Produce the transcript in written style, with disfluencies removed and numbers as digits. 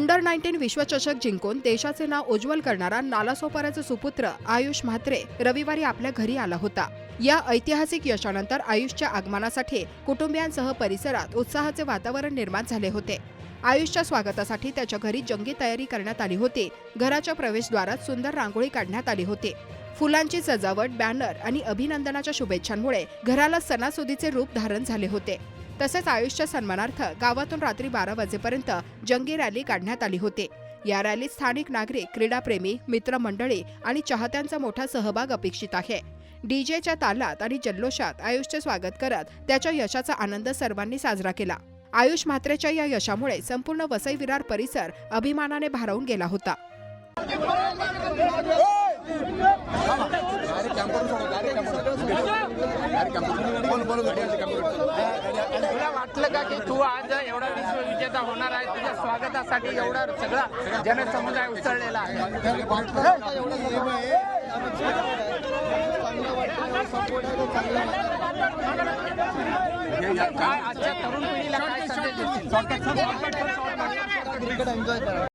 Under-19 विश्वचषक जिंकून देशाचे नाव उज्ज्वल करणारा नालासोपाराचा सुपुत्र आयुष म्हात्रे रविवारी आपल्या घरी आला होता। या ऐतिहासिक यशानंतर आयुषच्या आगमनासाठी कुटुंबियांसह परिसरात उत्साहाचे वातावरण निर्माण झाले होते। आयुषच्या स्वागतासाठी त्याच्या घरी जंगी तयारी करण्यात आली होती। घराच्या प्रवेशद्वारात सुंदर रांगोळी काढण्यात आली होती। फुलांची सजावट, बॅनर आणि अभिनंदनाच्या शुभेच्छांमुळे घराला सणासुदीचे रूप धारण झाले होते। तसेच आयुषच्या सन्मानार्थ गावातून रात्री 12 वाजेपर्यंत जंगी रॅली काढण्यात आली होती। या रॅलीत स्थानिक नागरिक, क्रीडाप्रेमी, मित्रमंडळी आणि चाहत्यांचा मोठा सहभाग अपेक्षित आहे। डीजेच्या तालात आणि जल्लोषात आयुषचे स्वागत करत त्याच्या यशाचा आनंद सर्वांनी साजरा केला। आयुष म्हात्रेच्या या यशामुळे संपूर्ण वसई विरार परिसर अभिमानाने भारावून गेला होता। तुला वाटलं का की तू आज एवढा विश्वविजेता होणार आहे? तुझ्या स्वागतासाठी एवढा सगळा जनसमुदाय उसळलेला आहे। काय आजच्या तरुण पिढीला काय संदेश देशील?